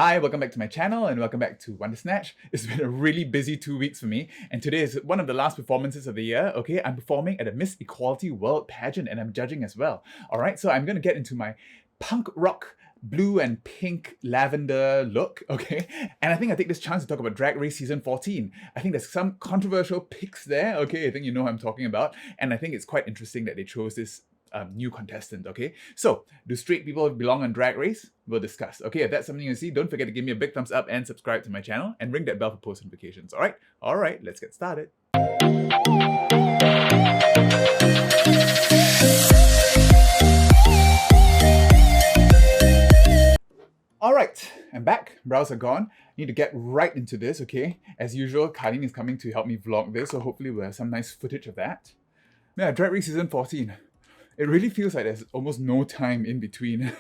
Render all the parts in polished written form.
Hi, welcome back to my channel and welcome back to Wonder Snatch. It's been a really busy 2 weeks for me, and today is one of the last performances of the year. Okay, I'm performing at a Miss Equality World pageant and I'm judging as well. Alright, so I'm gonna get into my punk rock blue and pink lavender look, okay? And I think I take this chance to talk about Drag Race Season 14. I think there's some controversial picks there, okay? I think you know what I'm talking about. And I think it's quite interesting that they chose this new contestant, okay? So, do straight people belong on Drag Race? We'll discuss. Okay, if that's something you see, don't forget to give me a big thumbs up and subscribe to my channel and ring that bell for post notifications, alright? Alright, let's get started. Alright, I'm back. Brows are gone. Need to get right into this, okay? As usual, Karlene is coming to help me vlog this, so hopefully we'll have some nice footage of that. Yeah, Drag Race Season 14. It really feels like there's almost no time in between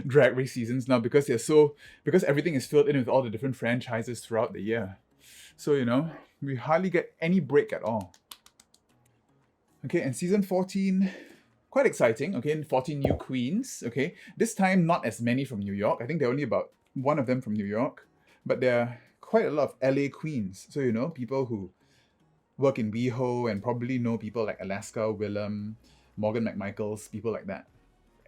Drag Race seasons now because everything is filled in with all the different franchises throughout the year. So, you know, we hardly get any break at all. Okay, and Season 14, quite exciting, okay, 14 new queens, okay. This time, not as many from New York. I think there are only about one of them from New York, but there are quite a lot of LA queens. So, you know, people who work in WeHo and probably know people like Alaska, Willem, Morgan McMichaels, people like that.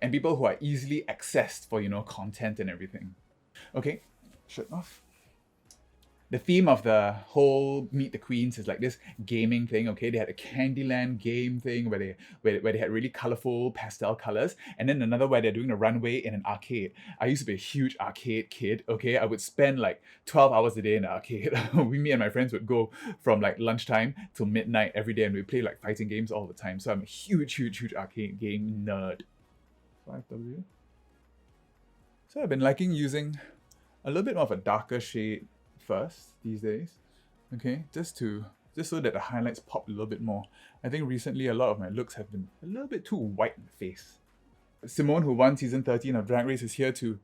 And people who are easily accessed for, you know, content and everything. Okay, shirt off. The theme of the whole Meet the Queens is like this gaming thing, okay? They had a Candyland game thing where they had really colorful pastel colors, and then another where they're doing a runway in an arcade. I used to be a huge arcade kid, okay? I would spend like 12 hours a day in the arcade. Me and my friends would go from like lunchtime till midnight every day, and we play like fighting games all the time. So I'm a huge arcade game nerd. 5W. So I've been liking using a little bit more of a darker shade first these days, okay, just so that the highlights pop a little bit more. I think recently a lot of my looks have been a little bit too white in the face. Simone, who won Season 13 of Drag Race, is here to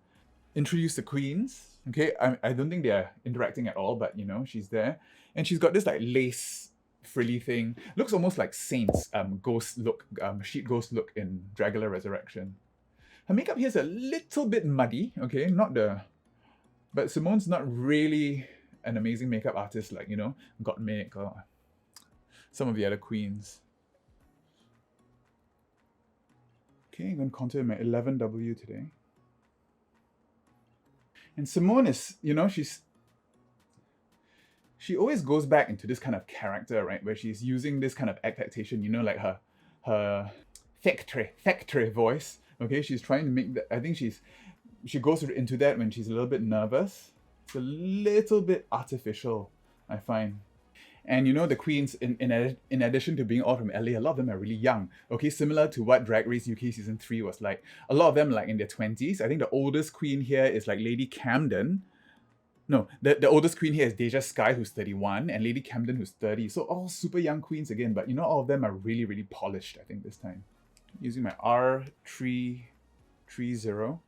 introduce the queens, okay. I don't think they're interacting at all, but you know, she's there, and she's got this like lace frilly thing. Looks almost like Saint's ghost look, sheet ghost look in Dragula Resurrection. Her makeup here is a little bit muddy, okay, but Simone's not really an amazing makeup artist like, you know, Gottmik or some of the other queens. Okay, I'm going to contour my 11W today. And Simone is, you know, she always goes back into this kind of character, right? Where she's using this kind of affectation, you know, like her factory voice. Okay, she's trying to make that. I think she goes into that when she's a little bit nervous. It's a little bit artificial, I find. And you know, the queens, in addition to being all from LA, a lot of them are really young. Okay, similar to what Drag Race UK Season 3 was like. A lot of them like in their 20s. I think the oldest queen here is like Lady Camden. No, the oldest queen here is Deja Sky, who's 31, and Lady Camden, who's 30. So all super young queens again, but you know, all of them are really polished, I think, this time. Using my R330.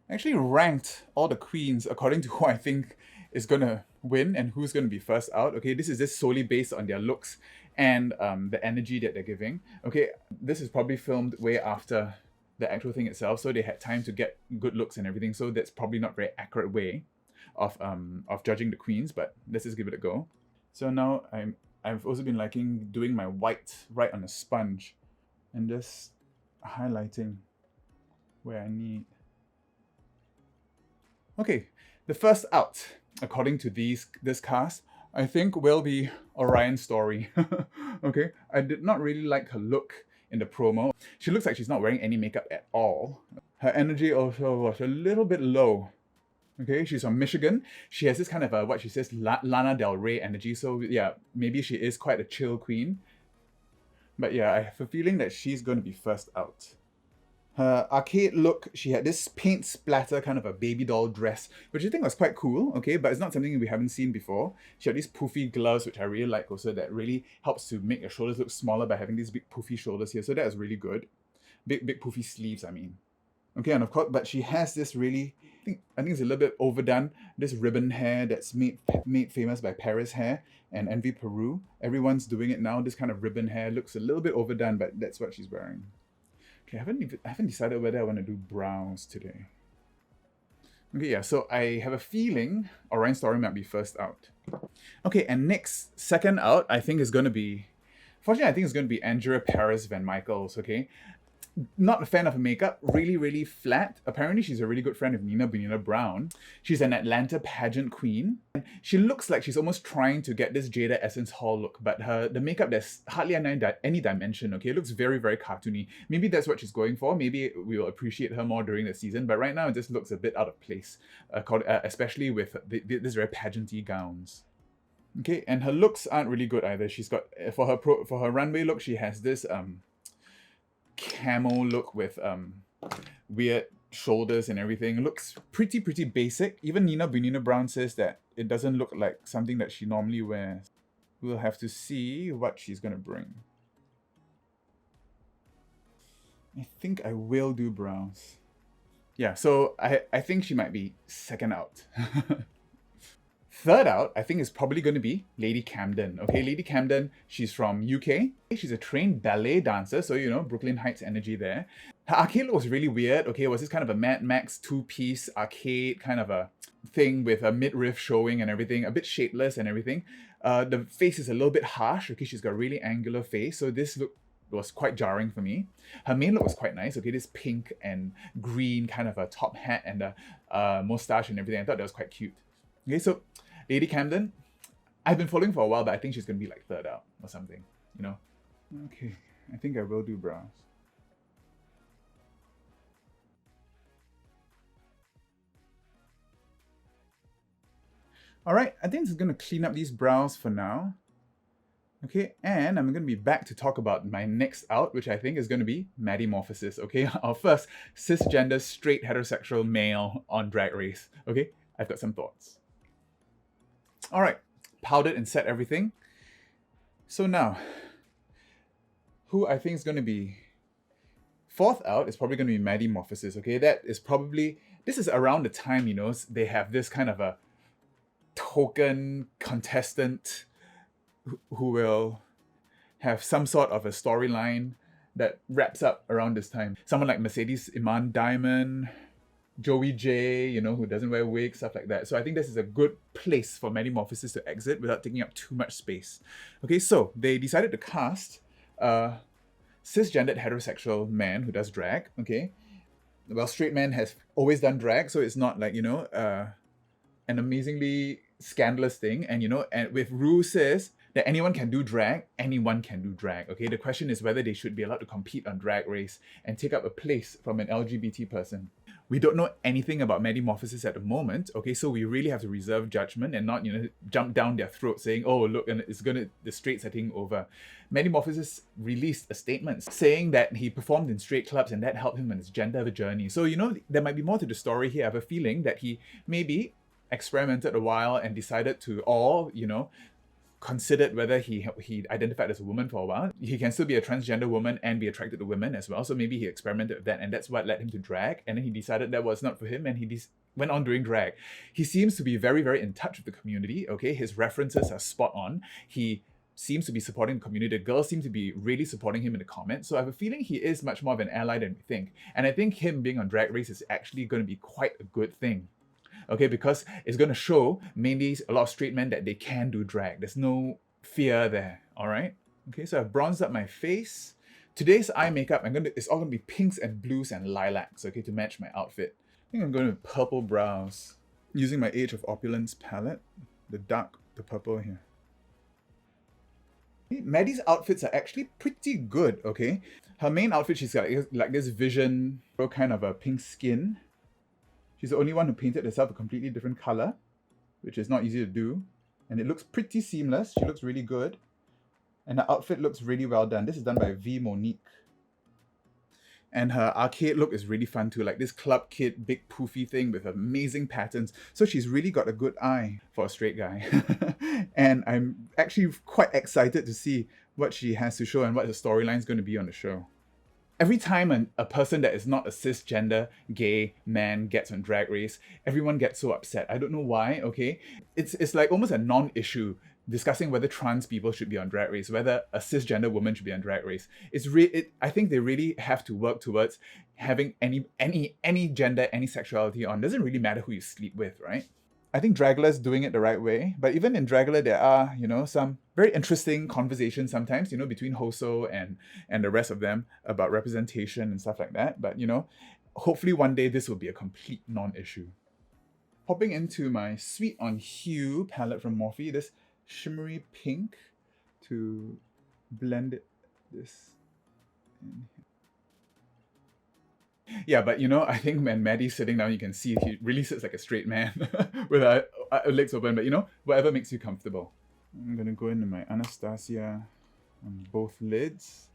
I actually ranked all the queens according to who I think is gonna win and who's gonna be first out. Okay, this is just solely based on their looks and the energy that they're giving. Okay, this is probably filmed way after the actual thing itself, so they had time to get good looks and everything. So that's probably not a very accurate way of judging the queens, but let's just give it a go. So now I've also been liking doing my white right on a sponge and just highlighting where I need. Okay, the first out, according to this cast, I think will be Orion Story. Okay, I did not really like her look in the promo. She looks like she's not wearing any makeup at all. Her energy also was a little bit low. Okay, she's from Michigan. She has this kind of what she says, Lana Del Rey energy. So yeah, maybe she is quite a chill queen. But yeah, I have a feeling that she's going to be first out. Her arcade look, she had this paint splatter kind of a baby doll dress, which I think was quite cool, okay, but it's not something we haven't seen before. She had these poofy gloves, which I really like also, that really helps to make your shoulders look smaller by having these big poofy shoulders here, so that is really good. Big poofy sleeves, I mean. Okay, and of course, but she has this really, I think it's a little bit overdone, this ribbon hair that's made famous by Paris Hair and Envy Peru. Everyone's doing it now, this kind of ribbon hair looks a little bit overdone, but that's what she's wearing. Okay, I haven't decided whether I want to do brows today. Okay, yeah, so I have a feeling Orion Story might be first out. Okay, and next, second out, I think is going to be... Fortunately, I think it's going to be Andrea Paris Van Michaels, okay? Not a fan of her makeup, really, really flat. Apparently, she's a really good friend of Nina Bonina Brown. She's an Atlanta pageant queen. She looks like she's almost trying to get this Jada Essence Hall look, but the makeup, there's hardly any dimension, okay? It looks very, very cartoony. Maybe that's what she's going for. Maybe we will appreciate her more during the season, but right now it just looks a bit out of place, especially with this very pageanty gowns. Okay, and her looks aren't really good either. She's got, for her runway look, she has this camo look with weird shoulders and everything. It looks pretty basic. Even Nina Bonina Brown says that it doesn't look like something that she normally wears. We'll have to see what she's gonna bring. I think I will do brows. Yeah, so I think she might be second out. Third out, I think, is probably going to be Lady Camden. Okay, Lady Camden, she's from UK. She's a trained ballet dancer, so, you know, Brooklyn Heights energy there. Her arcade look was really weird. Okay, it was this kind of a Mad Max two-piece arcade kind of a thing with a midriff showing and everything, a bit shapeless and everything. The face is a little bit harsh. Okay, she's got a really angular face, so this look was quite jarring for me. Her main look was quite nice. Okay, this pink and green kind of a top hat and a mustache and everything. I thought that was quite cute. Okay, so Lady Camden, I've been following for a while, but I think she's going to be like third out or something, you know? Okay, I think I will do brows. All right, I think this is going to clean up these brows for now. Okay, and I'm going to be back to talk about my next out, which I think is going to be Metamorphosis. Okay, our first cisgender, straight, heterosexual male on Drag Race. Okay, I've got some thoughts. All right, powdered and set everything. So now, who I think is going to be fourth out is probably going to be Metamorphosis. Okay, that is probably, this is around the time, you know, they have this kind of a token contestant who will have some sort of a storyline that wraps up around this time. Someone like Mercedes Iman Diamond, Joey J, you know, who doesn't wear wigs, stuff like that. So I think this is a good place for Metamorphosis to exit without taking up too much space. Okay, so they decided to cast a cisgendered heterosexual man who does drag, okay? Well, straight man has always done drag, so it's not like, you know, an amazingly scandalous thing. And, you know, and with Ru says that anyone can do drag, anyone can do drag, okay? The question is whether they should be allowed to compete on Drag Race and take up a place from an LGBT person. We don't know anything about Metamorphosis at the moment, okay? So we really have to reserve judgment and not, you know, jump down their throat saying, oh, look, and the straight setting over. Metamorphosis released a statement saying that he performed in straight clubs and that helped him on his gender journey. So, you know, there might be more to the story here. I have a feeling that he maybe experimented a while and decided to, or, you know, considered whether he identified as a woman for a while. He can still be a transgender woman and be attracted to women as well. So maybe he experimented with that and that's what led him to drag. And then he decided that was not for him and he went on doing drag. He seems to be very, very in touch with the community. Okay, his references are spot on. He seems to be supporting the community. The girls seem to be really supporting him in the comments. So I have a feeling he is much more of an ally than we think. And I think him being on Drag Race is actually going to be quite a good thing. Okay, because it's going to show mainly a lot of straight men that they can do drag. There's no fear there, all right? Okay, so I've bronzed up my face. Today's eye makeup, it's all going to be pinks and blues and lilacs, okay, to match my outfit. I think I'm going with purple brows. Using my Age of Opulence palette, the purple here. Maddie's outfits are actually pretty good, okay? Her main outfit, she's got like this vision, kind of a pink skin. She's the only one who painted herself a completely different color, which is not easy to do. And it looks pretty seamless. She looks really good. And her outfit looks really well done. This is done by V Monique. And her arcade look is really fun too, like this club kid, big poofy thing with amazing patterns. So she's really got a good eye for a straight guy. And I'm actually quite excited to see what she has to show and what the storyline is going to be on the show. Every time a person that is not a cisgender gay man gets on Drag Race, everyone gets so upset. I don't know why, okay? It's like almost a non-issue discussing whether trans people should be on Drag Race, whether a cisgender woman should be on Drag Race. I think they really have to work towards having any gender, any sexuality on. Doesn't really matter who you sleep with, right? I think Dragula's doing it the right way, but even in Dragula, there are, some very interesting conversations sometimes, between Hoso and the rest of them about representation and stuff like that. But, hopefully one day this will be a complete non-issue. Popping into my Sweet on Hue palette from Morphe, this shimmery pink to blend this in here. Yeah, but I think when Maddie's sitting down, you can see he really sits like a straight man with our legs open, but whatever makes you comfortable. I'm gonna go into my Anastasia on both lids.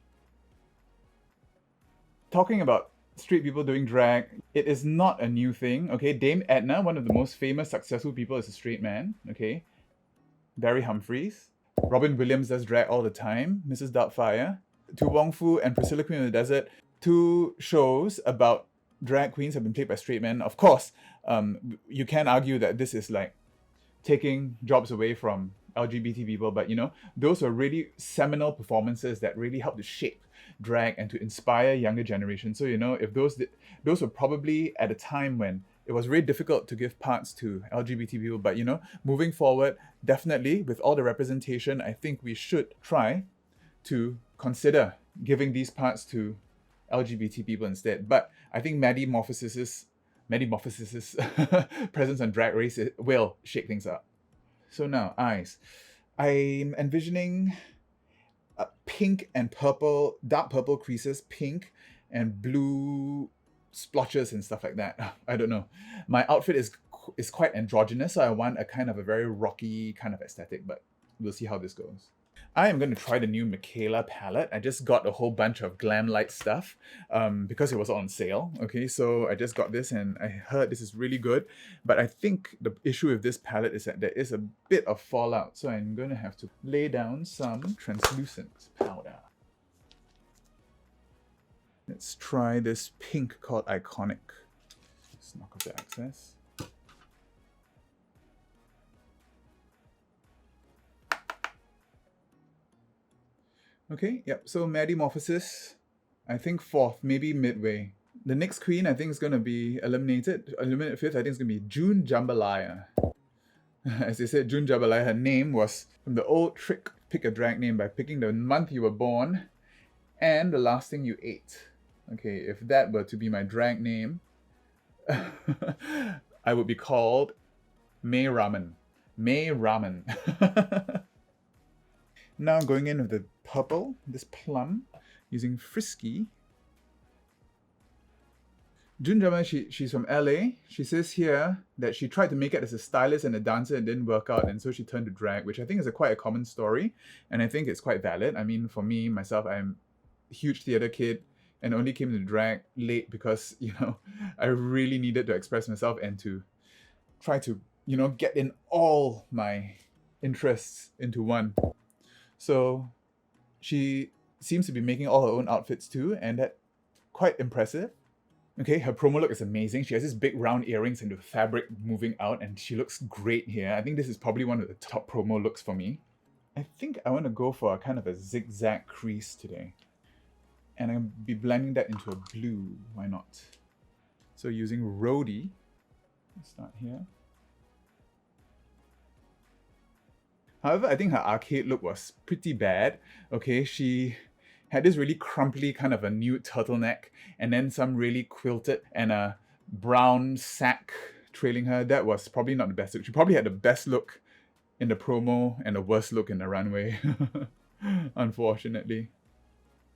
Talking about straight people doing drag, it is not a new thing, okay? Dame Edna, one of the most famous, successful people, is a straight man, okay? Barry Humphries. Robin Williams does drag all the time. Mrs. Doubtfire. Tu Wong Fu and Priscilla Queen of the Desert. Two shows about drag queens have been played by straight men. Of course, you can argue that this is like taking jobs away from LGBT people, but those were really seminal performances that really helped to shape drag and to inspire younger generations. So if those were probably at a time when it was really difficult to give parts to LGBT people, but moving forward, definitely with all the representation, I think we should try to consider giving these parts to LGBT people instead. But I think Maddie Morphosis's presence on Drag Race will shake things up. So now, eyes. I'm envisioning pink and purple, dark purple creases, pink and blue splotches and stuff like that. I don't know. My outfit is quite androgynous, so I want a kind of a very rocky kind of aesthetic, but we'll see how this goes. I am going to try the new Michaela palette. I just got a whole bunch of glam light stuff because it was on sale. Okay, so I just got this and I heard this is really good. But I think the issue with this palette is that there is a bit of fallout. So I'm going to have to lay down some translucent powder. Let's try this pink called Iconic. Let's knock off the excess. Okay, yep, so Maddie Morphosis, I think 4th, maybe midway. The next queen I think is going to be eliminated 5th, I think it's going to be June Jambalaya. As they said, June Jambalaya, her name was from the old trick, pick a drag name by picking the month you were born and the last thing you ate. Okay, if that were to be my drag name, I would be called May Ramen. May Ramen. Now I'm going in with the purple, this plum, using Frisky. June Jambalaya, she's from LA. She says here that she tried to make it as a stylist and a dancer and didn't work out, and so she turned to drag, which I think is quite a common story, and I think it's quite valid. I mean, for me, myself, I'm a huge theatre kid and only came to drag late because, I really needed to express myself and to try to, get in all my interests into one. So she seems to be making all her own outfits too, and that's quite impressive. Okay, her promo look is amazing. She has these big round earrings and the fabric moving out, and she looks great here. I think this is probably one of the top promo looks for me. I think I want to go for a kind of a zigzag crease today. And I'll be blending that into a blue. Why not? So using Rhodey, let's start here. However, I think her arcade look was pretty bad. Okay, she had this really crumply kind of a nude turtleneck and then some really quilted and a brown sack trailing her. That was probably not the best look. She probably had the best look in the promo and the worst look in the runway, unfortunately.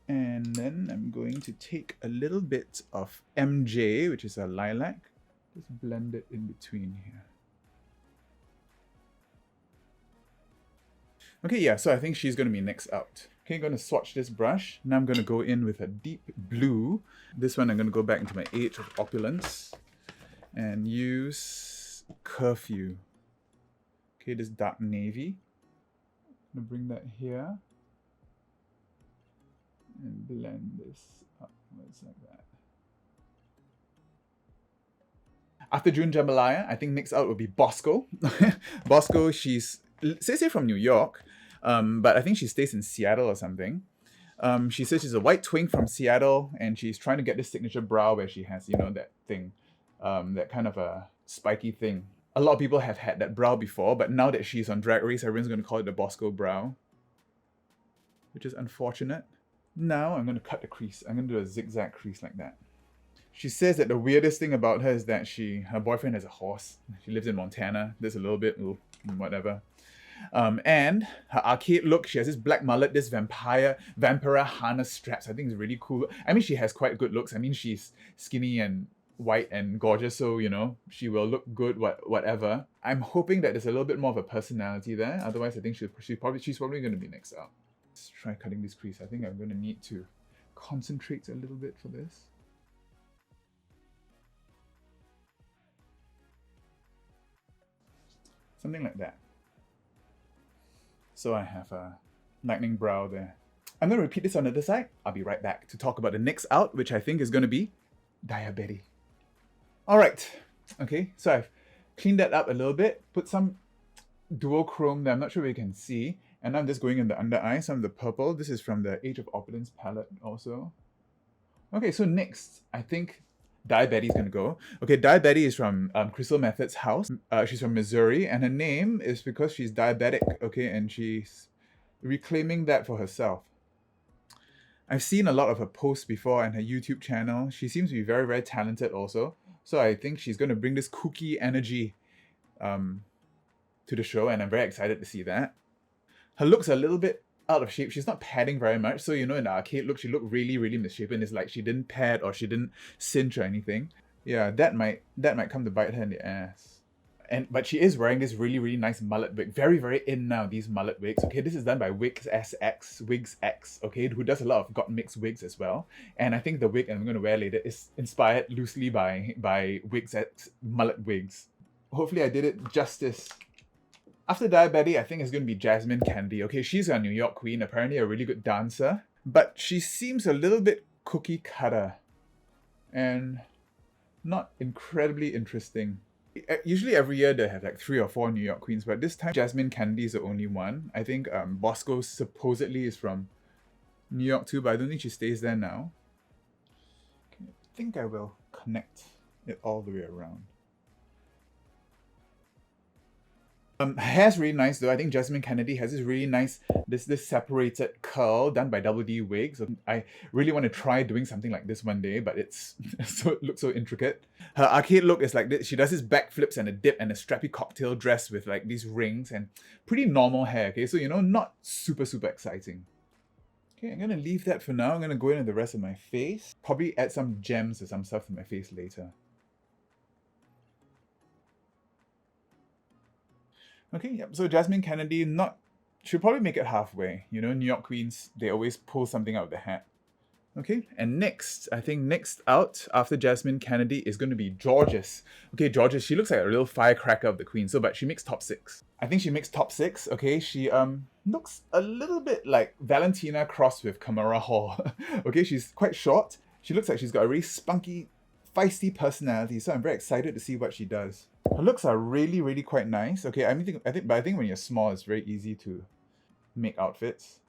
And then I'm going to take a little bit of MJ, which is a lilac, just blend it in between here. Okay, yeah, so I think she's going to be next out. Okay, I'm going to swatch this brush. Now I'm going to go in with a deep blue. This one I'm going to go back into my Age of Opulence and use Curfew. Okay, this dark navy. I'm going to bring that here and blend this upwards like that. After June Jambalaya, I think next out will be Bosco. Bosco, she's says here from New York, but I think she stays in Seattle or something. She says she's a white twink from Seattle, and she's trying to get this signature brow where she has, you know, that thing, that kind of a spiky thing. A lot of people have had that brow before, but now that she's on Drag Race, everyone's going to call it the Bosco brow, which is unfortunate. Now I'm going to cut the crease. I'm going to do a zigzag crease like that. She says that the weirdest thing about her is that her boyfriend has a horse. She lives in Montana. There's a little bit, whatever. And her arcade look, she has this black mullet, this vampire harness straps. I think it's really cool. I mean, she has quite good looks. I mean, she's skinny and white and gorgeous, so, you know, she will look good, whatever. I'm hoping that there's a little bit more of a personality there. Otherwise, I think she's probably going to be next out. Let's try cutting this crease. I think I'm going to need to concentrate a little bit for this. Something like that. So I have a lightning brow there. I'm going to repeat this on the other side. I'll be right back to talk about the next out, which I think is going to be Diabetes. All right. Okay, so I've cleaned that up a little bit, put some duochrome there. I'm not sure if you can see. And I'm just going in the under eye, some of the purple. This is from the Age of Opulence palette also. Okay, so next, I think Diabetes is going to go. Okay, Diabetes is from Crystal Method's house. She's from Missouri, and her name is because she's diabetic, okay, and she's reclaiming that for herself. I've seen a lot of her posts before on her YouTube channel. She seems to be very, very talented also. So I think she's going to bring this kooky energy to the show, and I'm very excited to see that. Her look's a little bit out of shape. She's not padding very much. So, you know, in the arcade look, she looked really, really misshapen. It's like she didn't pad or she didn't cinch or anything. Yeah, that might come to bite her in the ass. But she is wearing this really, really nice mullet wig. Very, very in now, these mullet wigs. Okay, this is done by Wigs X, okay, who does a lot of got mixed wigs as well. And I think the wig I'm going to wear later is inspired loosely by Wigs X mullet wigs. Hopefully I did it justice. After Diabetes, I think it's going to be Jasmine Candy. Okay, she's a New York queen, apparently a really good dancer. But she seems a little bit cookie cutter and not incredibly interesting. Usually every year they have like 3 or 4 New York queens, but this time Jasmine Candy is the only one. I think Bosco supposedly is from New York too, but I don't think she stays there now. Okay, I think I will connect it all the way around. Her hair's really nice though. I think Jasmine Kennedy has this really nice, this separated curl done by Double D Wigs. So I really want to try doing something like this one day, but it looks so intricate. Her arcade look is like this. She does this backflips and a dip and a strappy cocktail dress with like these rings and pretty normal hair, okay? So, you know, not super, super exciting. Okay, I'm gonna leave that for now. I'm gonna go into the rest of my face. Probably add some gems or some stuff to my face later. Okay, yep. So Jasmine Kennedy, she'll probably make it halfway. You know, New York queens, they always pull something out of the hat. Okay, and next, I think next out after Jasmine Kennedy is going to be Georges. Okay, Georges, she looks like a real firecracker of the queen, but she makes top 6. I think she makes top 6, okay? She looks a little bit like Valentina crossed with Kamara Hall. Okay, she's quite short. She looks like she's got a really spunky, feisty personality, so I'm very excited to see what she does. Her looks are really, really quite nice. Okay, I think when you're small, it's very easy to make outfits.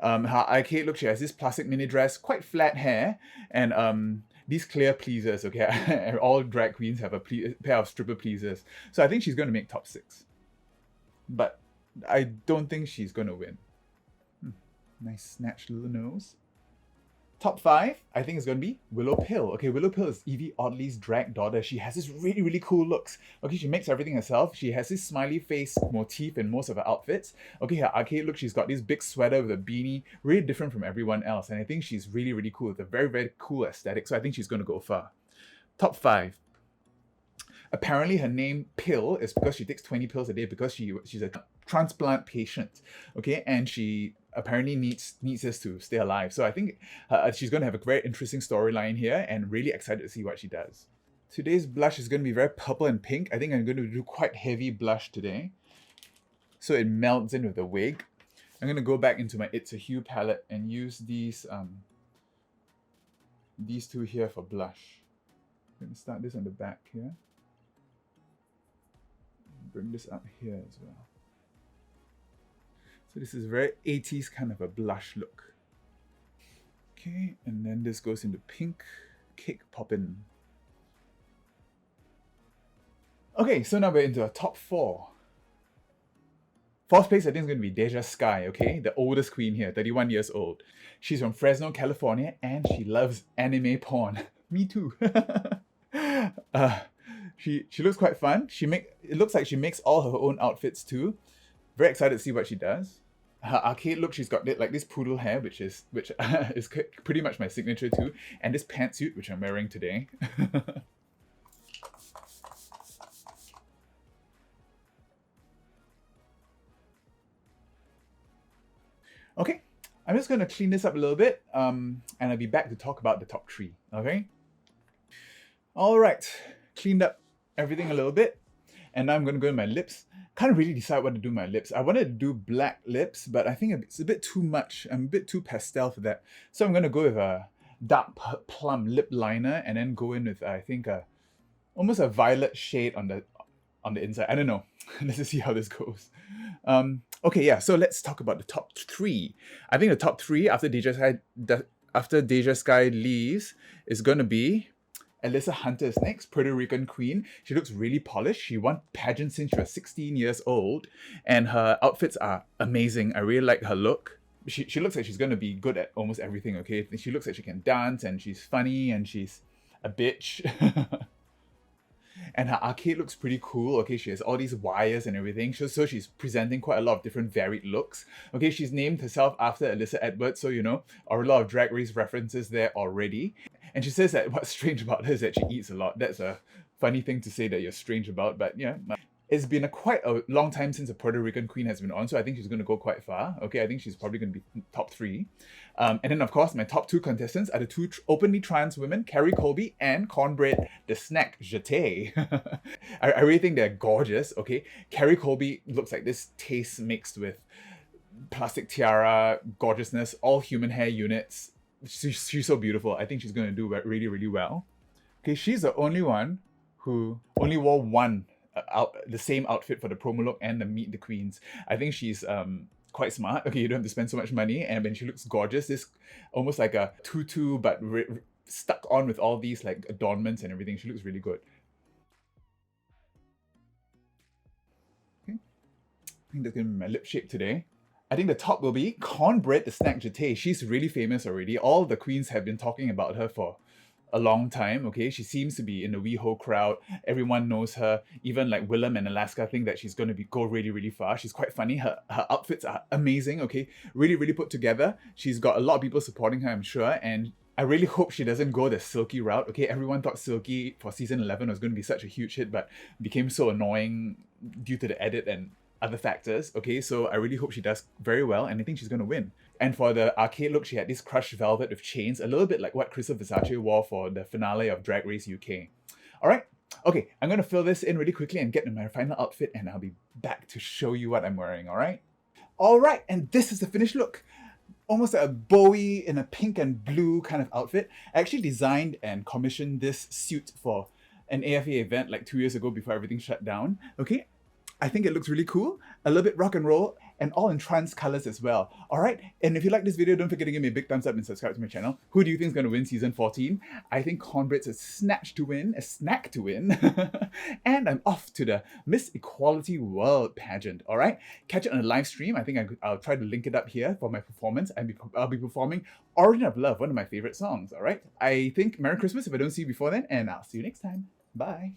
Her arcade look, she has this plastic mini dress, quite flat hair, and these clear pleasers. Okay, all drag queens have a pair of stripper pleasers, so I think she's going to make top 6. But I don't think she's going to win. Nice snatched little nose. Top 5, I think it's going to be Willow Pill. Okay, Willow Pill is Evie Oddly's drag daughter. She has this really, really cool looks. Okay, she makes everything herself. She has this smiley face motif in most of her outfits. Okay, her arcade look, she's got this big sweater with a beanie, really different from everyone else. And I think she's really, really cool with a very, very cool aesthetic. So I think she's going to go far. Top 5. Apparently her name Pill is because she takes 20 pills a day because she's a transplant patient. Okay, and she apparently needs this to stay alive. So I think she's going to have a very interesting storyline here and really excited to see what she does. Today's blush is going to be very purple and pink. I think I'm going to do quite heavy blush today, so it melts in with the wig. I'm going to go back into my It's a Hue palette and use these 2 here for blush. I'm going to start this on the back here. Bring this up here as well. So this is very 80s kind of a blush look. Okay, and then this goes into pink, cake poppin'. Okay, so now we're into our top 4. 4th place, I think, is going to be Deja Skye, okay? The oldest queen here, 31 years old. She's from Fresno, California, and she loves anime porn. Me too. She looks quite fun. It looks like she makes all her own outfits too. Very excited to see what she does. Her arcade look, she's got like this poodle hair, which is pretty much my signature too, and this pantsuit, which I'm wearing today. Okay, I'm just going to clean this up a little bit, and I'll be back to talk about the top 3, okay? All right, cleaned up everything a little bit, and now I'm going to go to my lips. Can't really decide what to do with my lips. I wanted to do black lips, but I think it's a bit too much. I'm a bit too pastel for that. So I'm going to go with a dark plum lip liner, and then go in with, I think, almost a violet shade on the inside. I don't know. Let's just see how this goes. Okay, yeah, so let's talk about the top 3. I think the top 3 after Deja Skye leaves is going to be Alyssa Hunter is next, Puerto Rican queen. She looks really polished. She won pageant since she was 16 years old, and her outfits are amazing. I really like her look. She looks like she's going to be good at almost everything, okay? She looks like she can dance, and she's funny, and she's a bitch. And her arcade looks pretty cool. Okay, she has all these wires and everything. So she's presenting quite a lot of different varied looks. Okay, she's named herself after Alyssa Edwards, so you know, are a lot of Drag Race references there already. And she says that what's strange about her is that she eats a lot. That's a funny thing to say that you're strange about, but yeah. It's been quite a long time since a Puerto Rican queen has been on, so I think she's going to go quite far. Okay, I think she's probably going to be top 3. And then, of course, my top 2 contestants are the 2 openly trans women, Carrie Colby and Cornbread the Snack Jeté. I really think they're gorgeous, okay? Carrie Colby looks like this taste mixed with plastic tiara, gorgeousness, all human hair units. She's so beautiful. I think she's going to do really, really well. Okay, she's the only one who only wore one the same outfit for the promo look and the Meet the Queens. I think she's quite smart. Okay, you don't have to spend so much money, and then she looks gorgeous. This almost like a tutu, but stuck on with all these like adornments and everything. She looks really good. Okay, I think that's gonna be my lip shape today. I think the top will be Cornbread the Snack Jeté. She's really famous already. All the queens have been talking about her for a long time, okay? She seems to be in the WeHo crowd. Everyone knows her. Even like Willem and Alaska think that she's going to go really, really far. She's quite funny. Her outfits are amazing, okay? Really, really put together. She's got a lot of people supporting her, I'm sure. And I really hope she doesn't go the Silky route, okay? Everyone thought Silky for season 11 was going to be such a huge hit, but became so annoying due to the edit and other factors, okay? So I really hope she does very well, and I think she's going to win. And for the arcade look, she had this crushed velvet with chains, a little bit like what Crystal Versace wore for the finale of Drag Race UK. All right, okay, I'm going to fill this in really quickly and get to my final outfit, and I'll be back to show you what I'm wearing, all right? All right, and this is the finished look. Almost like a Bowie in a pink and blue kind of outfit. I actually designed and commissioned this suit for an AFA event like 2 years ago before everything shut down, okay? I think it looks really cool, a little bit rock and roll, and all in trans colors as well. All right, and if you like this video, don't forget to give me a big thumbs up and subscribe to my channel. Who do you think is going to win season 14? I think Cornbread's a snack to win. And I'm off to the Miss Equality World pageant, all right? Catch it on a live stream. I think I'll try to link it up here for my performance. I'll be performing Origin of Love, one of my favorite songs, all right? I think Merry Christmas if I don't see you before then, and I'll see you next time. Bye.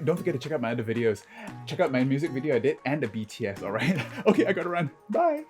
Don't forget to check out my other videos. Check out my music video I did and the BTS, alright? Okay, I gotta run. Bye!